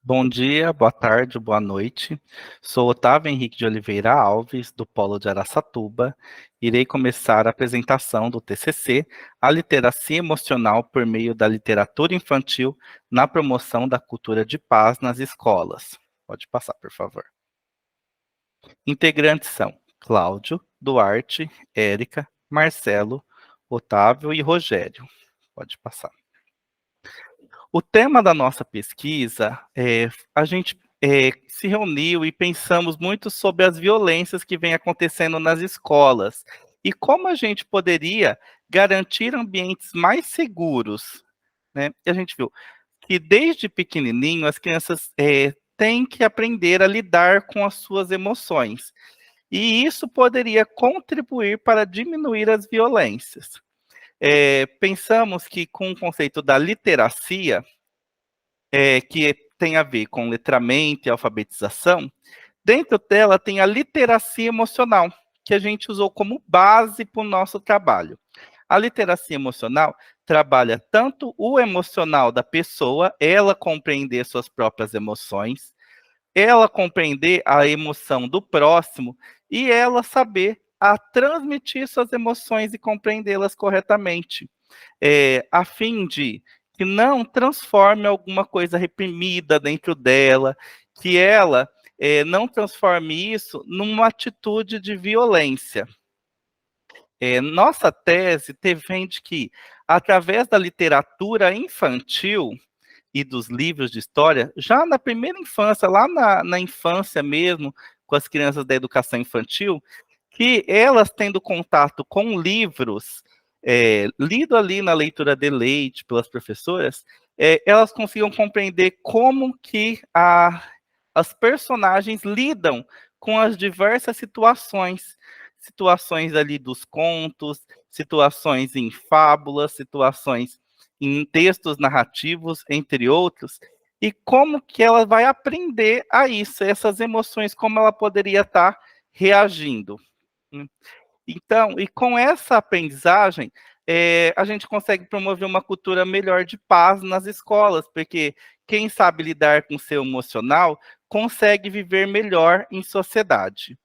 Bom dia, boa tarde, boa noite. Sou Otávio Henrique de Oliveira Alves, do Polo de Araçatuba. Irei começar a apresentação do TCC, A Literacia Emocional por meio da literatura infantil na promoção da cultura de paz nas escolas. Pode passar, por favor. Integrantes são Cláudio, Duarte, Érica, Marcelo, Otávio e Rogério. Pode passar. O tema da nossa pesquisa a gente se reuniu e pensamos muito sobre as violências que vêm acontecendo nas escolas e como a gente poderia garantir ambientes mais seguros, né? E a gente viu que desde pequenininho as crianças têm que aprender a lidar com as suas emoções e isso poderia contribuir para diminuir as violências. Pensamos que com o conceito da literacia que tem a ver com letramento e alfabetização, dentro dela tem a literacia emocional, que a gente usou como base para o nosso trabalho. A literacia emocional trabalha tanto o emocional da pessoa, ela compreender suas próprias emoções, ela compreender a emoção do próximo e ela saber a transmitir suas emoções e compreendê-las corretamente, a fim de que não transforme alguma coisa reprimida dentro dela, que ela não transforme isso numa atitude de violência. Nossa tese defende que, através da literatura infantil e dos livros de história, já na primeira infância, lá na infância mesmo, com as crianças da educação infantil, que elas tendo contato com livros, lido ali na leitura de leite pelas professoras, elas consigam compreender como que as personagens lidam com as diversas situações ali dos contos, situações em fábulas, situações em textos narrativos, entre outros, e como que ela vai aprender a isso, essas emoções, como ela poderia estar reagindo. Então, e com essa aprendizagem, a gente consegue promover uma cultura melhor de paz nas escolas, porque quem sabe lidar com o seu emocional consegue viver melhor em sociedade.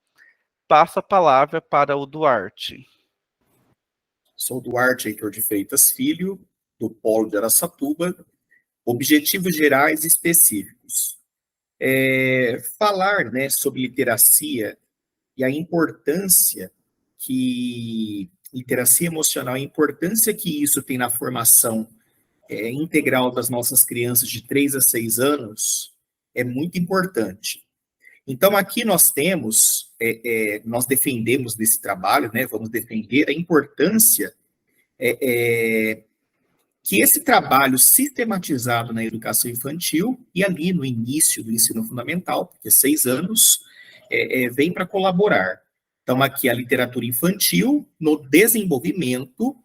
Passo a palavra para o Duarte. Sou Duarte Heitor de Freitas Filho, do Polo de Araçatuba. Objetivos gerais e específicos. Falar, né, sobre literacia e a importância que literacia emocional, a importância que isso tem na formação integral das nossas crianças de 3 a 6 anos é muito importante. Então, aqui nós temos, nós defendemos nesse trabalho, né, vamos defender a importância que esse trabalho sistematizado na educação infantil e ali no início do ensino fundamental, porque 6 anos, vem para colaborar. Então, aqui a literatura infantil no desenvolvimento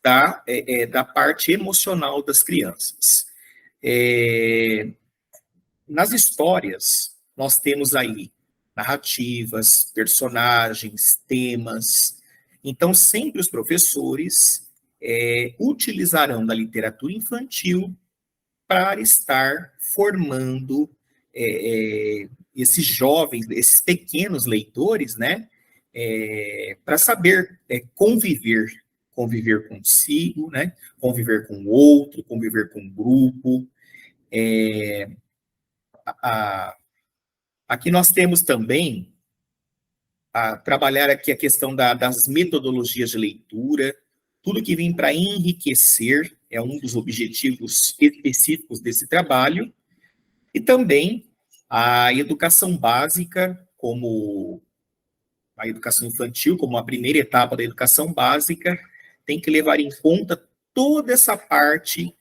da parte emocional das crianças. Nas histórias, nós temos aí narrativas, personagens, temas. Então, sempre os professores utilizarão da literatura infantil para estar formando esses jovens, esses pequenos leitores, né, para saber conviver consigo, né, conviver com o outro, conviver com o grupo. Aqui nós temos também trabalhar aqui a questão das metodologias de leitura, tudo que vem para enriquecer é um dos objetivos específicos desse trabalho, e também a educação básica, como a educação infantil, como a primeira etapa da educação básica, tem que levar em conta toda essa parte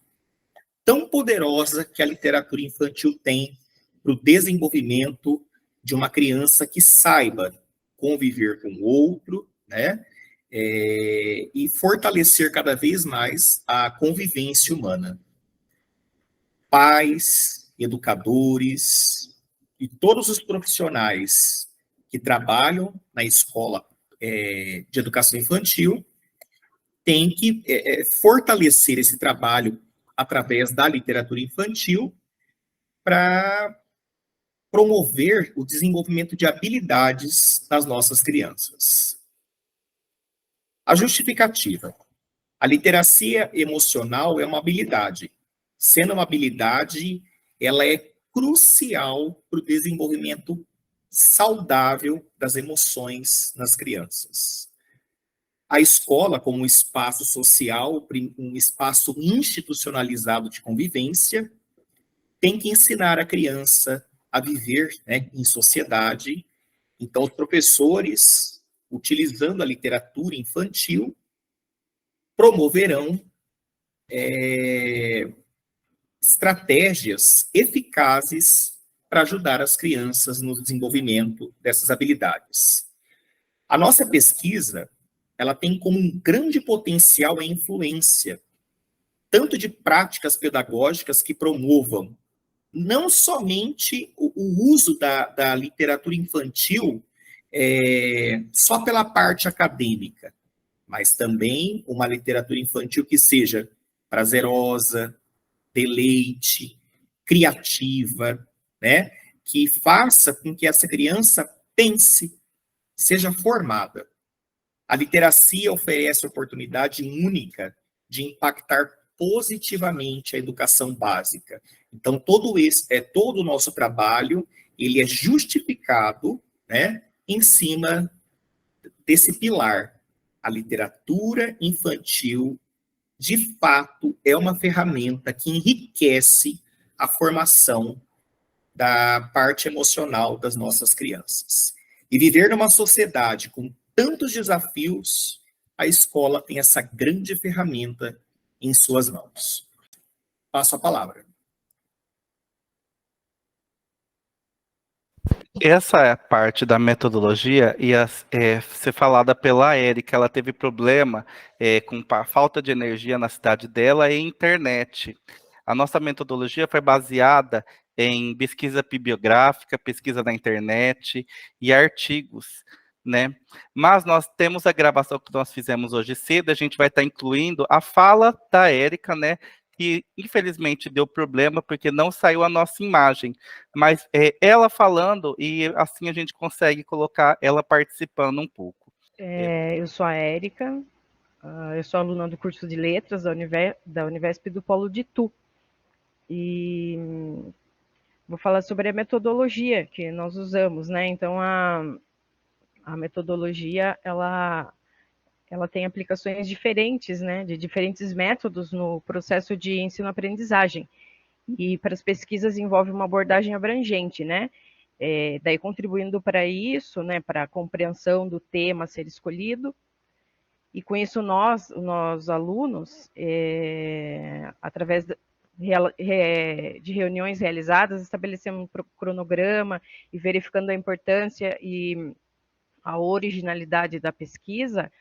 tão poderosa que a literatura infantil tem para o desenvolvimento de uma criança que saiba conviver com o outro, né? E fortalecer cada vez mais a convivência humana. Pais, educadores e todos os profissionais que trabalham na escola de educação infantil têm que fortalecer esse trabalho através da literatura infantil para promover o desenvolvimento de habilidades das nossas crianças. A justificativa. A literacia emocional é uma habilidade. Sendo uma habilidade, ela é crucial para o desenvolvimento saudável das emoções nas crianças. A escola, como um espaço social, um espaço institucionalizado de convivência, tem que ensinar a criança a viver, né, em sociedade. Então, os professores, utilizando a literatura infantil, promoverão estratégias eficazes para ajudar as crianças no desenvolvimento dessas habilidades. A nossa pesquisa, ela tem como um grande potencial a influência, tanto de práticas pedagógicas que promovam não somente o uso da literatura infantil só pela parte acadêmica, mas também uma literatura infantil que seja prazerosa, deleite, criativa, né? Que faça com que essa criança pense, seja formada. A literacia oferece a oportunidade única de impactar positivamente a educação básica. Então, todo o nosso trabalho, ele é justificado, né, em cima desse pilar. A literatura infantil, de fato, é uma ferramenta que enriquece a formação da parte emocional das nossas crianças. E viver numa sociedade com tantos desafios, a escola tem essa grande ferramenta em suas mãos. Passo a palavra. Essa é a parte da metodologia ia ser falada pela Érica. Ela teve problema com a falta de energia na cidade dela e internet. A nossa metodologia foi baseada em pesquisa bibliográfica, pesquisa na internet e artigos, né? Mas nós temos a gravação que nós fizemos hoje cedo, a gente vai estar incluindo a fala da Érica, né? Que infelizmente deu problema porque não saiu a nossa imagem, mas ela falando e assim a gente consegue colocar ela participando um pouco. Eu sou a Érica, eu sou aluna do curso de Letras da Univesp do Polo de Itu, e vou falar sobre a metodologia que nós usamos, né? Então, a metodologia, ela tem aplicações diferentes, né? De diferentes métodos no processo de ensino-aprendizagem. E para as pesquisas envolve uma abordagem abrangente, né? Daí contribuindo para isso, né? Para a compreensão do tema a ser escolhido. E com isso nós alunos, através de reuniões realizadas, estabelecemos um cronograma e verificando a importância e a originalidade da pesquisa,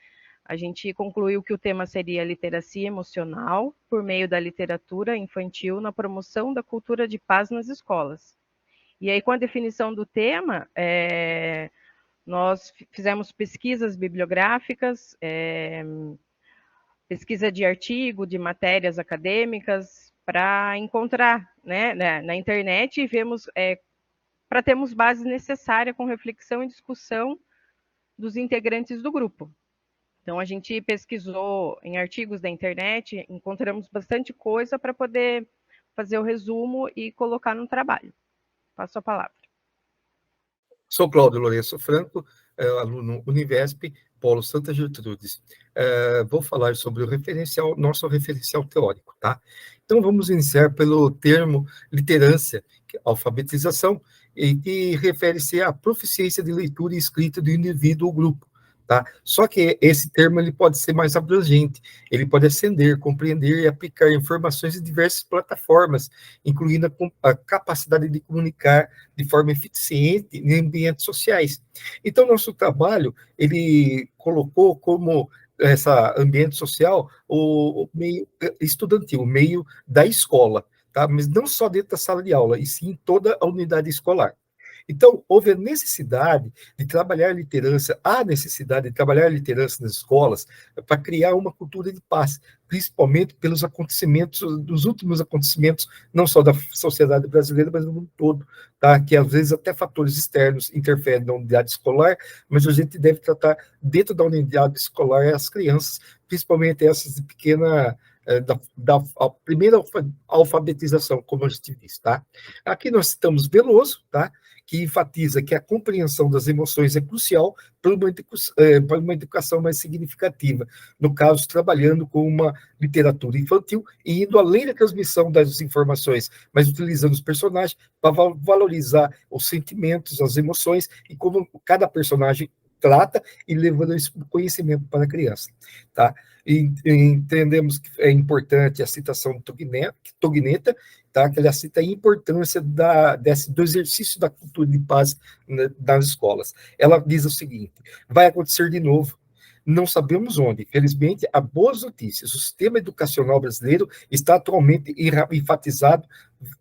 a gente concluiu que o tema seria literacia emocional por meio da literatura infantil na promoção da cultura de paz nas escolas. E aí, com a definição do tema, nós fizemos pesquisas bibliográficas, pesquisa de artigo, de matérias acadêmicas, para encontrar, né, na internet e vemos, para termos base necessária com reflexão e discussão dos integrantes do grupo. Então, a gente pesquisou em artigos da internet, encontramos bastante coisa para poder fazer o resumo e colocar no trabalho. Passo a palavra. Sou Cláudio Lourenço Franco, aluno Univesp, Polo Santa Gertrudes. Vou falar sobre o nosso referencial teórico, tá? Então, vamos iniciar pelo termo literância, alfabetização, e que refere-se à proficiência de leitura e escrita do indivíduo ou grupo. Tá? Só que esse termo ele pode ser mais abrangente, ele pode acender, compreender e aplicar informações em diversas plataformas, incluindo a capacidade de comunicar de forma eficiente em ambientes sociais. Então, nosso trabalho, ele colocou como essa ambiente social o meio estudantil, o meio da escola, tá? Mas não só dentro da sala de aula, e sim toda a unidade escolar. Então, houve a necessidade de trabalhar a liderança, há necessidade de trabalhar a liderança nas escolas para criar uma cultura de paz, principalmente pelos acontecimentos, dos últimos acontecimentos, não só da sociedade brasileira, mas do mundo todo, tá? Que às vezes até fatores externos interferem na unidade escolar, mas a gente deve tratar dentro da unidade escolar as crianças, principalmente essas de pequena, a primeira alfabetização, como a gente diz, tá? Aqui nós citamos Veloso, tá? Que enfatiza que a compreensão das emoções é crucial para uma educação mais significativa, no caso, trabalhando com uma literatura infantil e indo além da transmissão das informações, mas utilizando os personagens para valorizar os sentimentos, as emoções e como cada personagem trata e levando esse conhecimento para a criança, tá? E entendemos que é importante a citação do Tognetta, tá? Que ele cita a importância do exercício da cultura de paz nas escolas. Ela diz o seguinte: vai acontecer de novo, não sabemos onde. Felizmente, há boas notícias. O sistema educacional brasileiro está atualmente enfatizado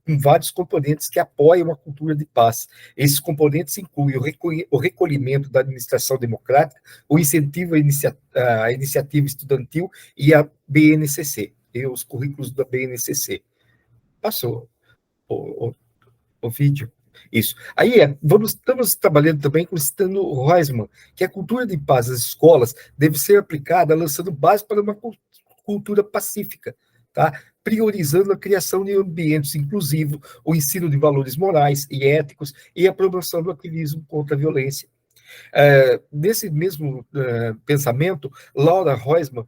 com vários componentes que apoiam a cultura de paz. Esses componentes incluem o recolhimento da administração democrática, o incentivo à iniciativa estudantil e a BNCC, e os currículos da BNCC. Passou o vídeo. Isso. Aí, estamos trabalhando também com o Stano Reisman, que a cultura de paz das escolas deve ser aplicada lançando base para uma cultura pacífica, tá? Priorizando a criação de ambientes inclusivos, o ensino de valores morais e éticos e a promoção do ativismo contra a violência. Nesse mesmo pensamento, Laura Reisman,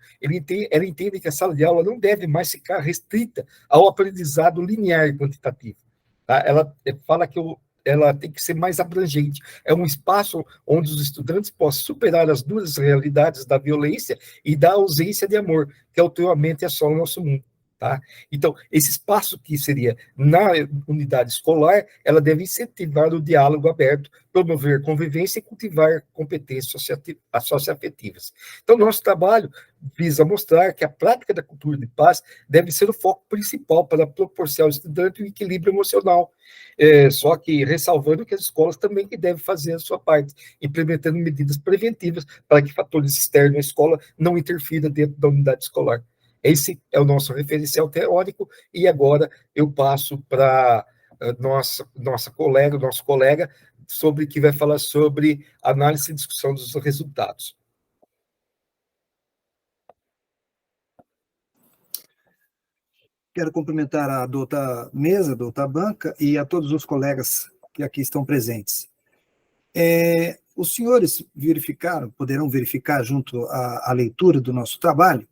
ela entende que a sala de aula não deve mais ficar restrita ao aprendizado linear e quantitativo. Tá? Ela fala que ela tem que ser mais abrangente. É um espaço onde os estudantes possam superar as duras realidades da violência e da ausência de amor, que atualmente assola o nosso mundo. Tá? Então, esse espaço que seria na unidade escolar, ela deve incentivar o diálogo aberto, promover convivência e cultivar competências socioafetivas. Então, nosso trabalho visa mostrar que a prática da cultura de paz deve ser o foco principal para proporcionar ao estudante um equilíbrio emocional, só que ressalvando que as escolas também que devem fazer a sua parte, implementando medidas preventivas para que fatores externos à escola não interfiram dentro da unidade escolar. Esse é o nosso referencial teórico, e agora eu passo para nosso colega, que vai falar sobre análise e discussão dos resultados. Quero cumprimentar a doutora mesa, a doutora banca e a todos os colegas que aqui estão presentes. Os senhores poderão verificar junto à leitura do nosso trabalho,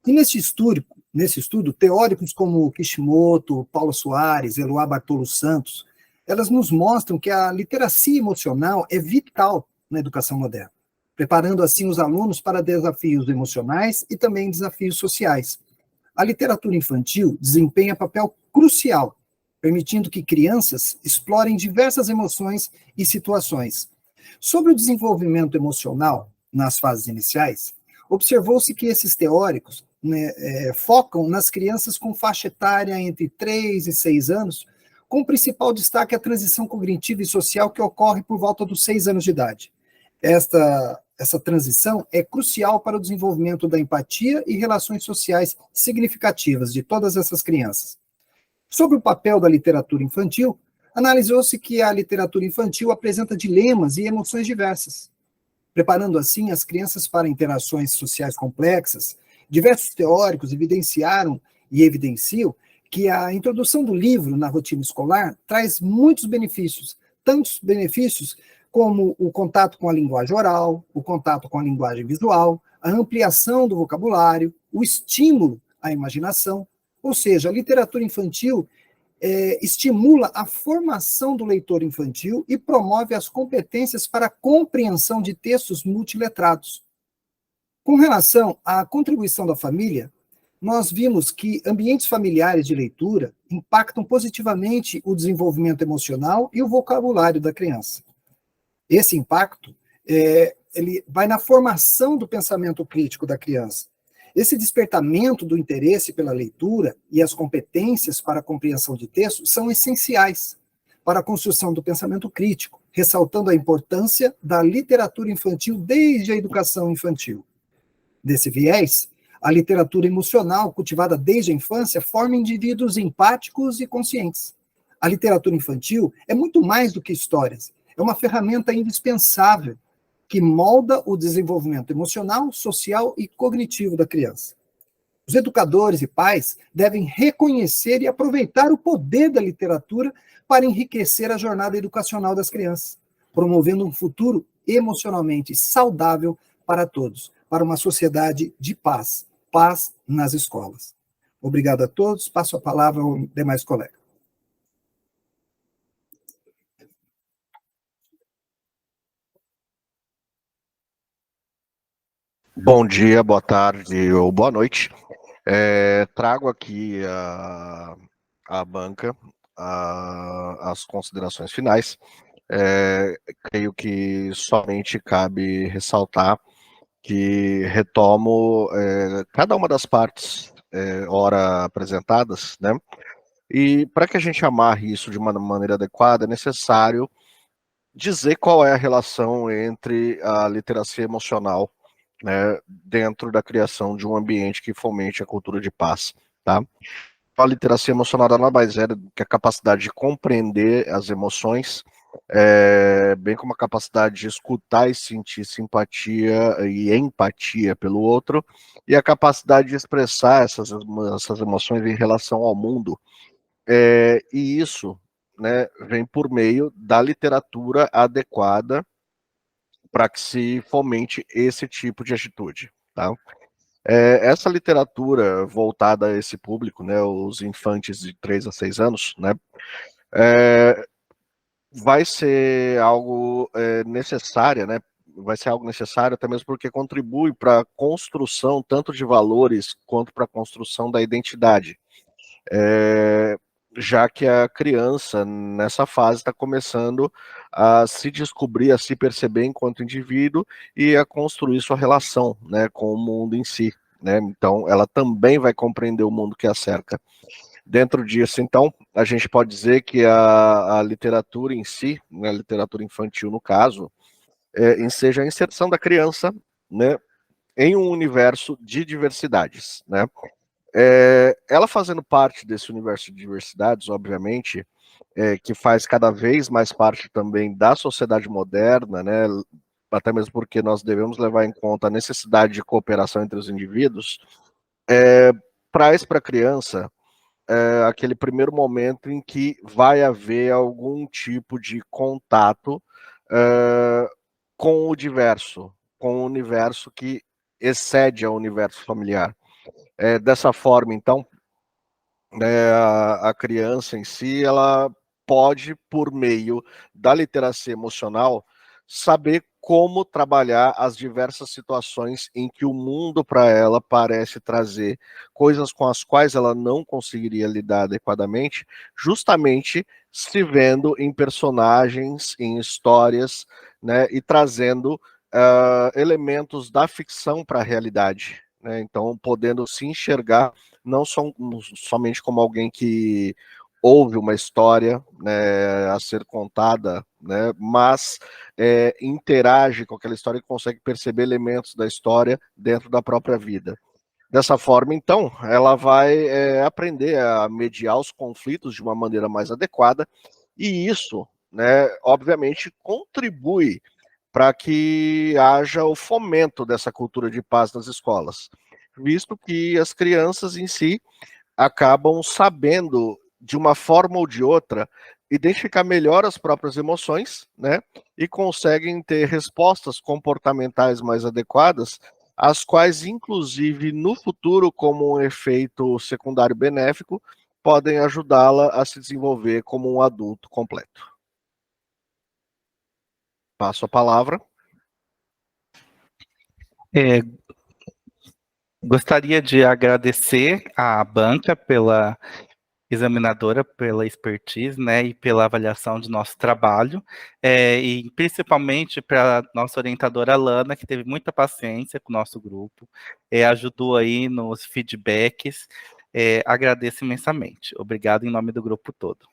e nesse estudo, teóricos como Kishimoto, Paulo Soares, Eloá Bartolo Santos, elas nos mostram que a literacia emocional é vital na educação moderna, preparando assim os alunos para desafios emocionais e também desafios sociais. A literatura infantil desempenha papel crucial, permitindo que crianças explorem diversas emoções e situações. Sobre o desenvolvimento emocional nas fases iniciais, observou-se que esses teóricos focam nas crianças com faixa etária entre 3 e 6 anos, com o principal destaque a transição cognitiva e social que ocorre por volta dos 6 anos de idade. Essa transição é crucial para o desenvolvimento da empatia e relações sociais significativas de todas essas crianças. Sobre o papel da literatura infantil, analisou-se que a literatura infantil apresenta dilemas e emoções diversas, preparando assim as crianças para interações sociais complexas. Diversos teóricos evidenciaram e evidenciam que a introdução do livro na rotina escolar traz muitos benefícios, tantos benefícios como o contato com a linguagem oral, o contato com a linguagem visual, a ampliação do vocabulário, o estímulo à imaginação, ou seja, a literatura infantil estimula a formação do leitor infantil e promove as competências para a compreensão de textos multiletrados. Com relação à contribuição da família, nós vimos que ambientes familiares de leitura impactam positivamente o desenvolvimento emocional e o vocabulário da criança. Esse impacto ele vai na formação do pensamento crítico da criança. Esse despertamento do interesse pela leitura e as competências para a compreensão de textos são essenciais para a construção do pensamento crítico, ressaltando a importância da literatura infantil desde a educação infantil. Desse viés, a literatura emocional, cultivada desde a infância, forma indivíduos empáticos e conscientes. A literatura infantil é muito mais do que histórias, é uma ferramenta indispensável que molda o desenvolvimento emocional, social e cognitivo da criança. Os educadores e pais devem reconhecer e aproveitar o poder da literatura para enriquecer a jornada educacional das crianças, promovendo um futuro emocionalmente saudável para todos, para uma sociedade de paz, paz nas escolas. Obrigado a todos, passo a palavra aos demais colegas. Bom dia, boa tarde ou boa noite. Trago aqui a banca, as considerações finais. Creio que somente cabe ressaltar que retomo cada uma das partes ora apresentadas, né? E para que a gente amarre isso de uma maneira adequada, é necessário dizer qual é a relação entre a literacia emocional, né, dentro da criação de um ambiente que fomente a cultura de paz, tá? A literacia emocional nada mais é do que a capacidade de compreender as emoções, bem como a capacidade de escutar e sentir simpatia e empatia pelo outro, e a capacidade de expressar essas emoções em relação ao mundo. E isso, né, vem por meio da literatura adequada para que se fomente esse tipo de atitude, tá? Essa literatura voltada a esse público, né, os infantes de 3 a 6 anos, né, vai ser algo necessário, né, vai ser algo necessário até mesmo porque contribui para a construção tanto de valores quanto para a construção da identidade. Já que a criança, nessa fase, está começando a se descobrir, a se perceber enquanto indivíduo e a construir sua relação, né, com o mundo em si, né? Então, ela também vai compreender o mundo que a cerca. Dentro disso, então, a gente pode dizer que a literatura em si, né, a literatura infantil no caso, enseja a inserção da criança, né, em um universo de diversidades, né? Ela fazendo parte desse universo de diversidades, obviamente, que faz cada vez mais parte também da sociedade moderna, né? Até mesmo porque nós devemos levar em conta a necessidade de cooperação entre os indivíduos, traz para a criança aquele primeiro momento em que vai haver algum tipo de contato com o diverso, com o universo que excede ao universo familiar. Dessa forma, então, a criança em si, ela pode, por meio da literacia emocional, saber como trabalhar as diversas situações em que o mundo para ela parece trazer coisas com as quais ela não conseguiria lidar adequadamente, justamente se vendo em personagens, em histórias, né, e trazendo elementos da ficção para a realidade, né? Então, podendo se enxergar não somente como alguém que ouve uma história, né, a ser contada, né, mas interage com aquela história e consegue perceber elementos da história dentro da própria vida. Dessa forma, então, ela vai aprender a mediar os conflitos de uma maneira mais adequada, e isso, né, obviamente, contribui para que haja o fomento dessa cultura de paz nas escolas, visto que as crianças em si acabam sabendo, de uma forma ou de outra, identificar melhor as próprias emoções, né? E conseguem ter respostas comportamentais mais adequadas, as quais, inclusive, no futuro, como um efeito secundário benéfico, podem ajudá-la a se desenvolver como um adulto completo. Passo a palavra. Gostaria de agradecer à banca pela examinadora, pela expertise, né, e pela avaliação de nosso trabalho, e principalmente para a nossa orientadora Alana, que teve muita paciência com o nosso grupo, ajudou aí nos feedbacks, agradeço imensamente. Obrigado em nome do grupo todo.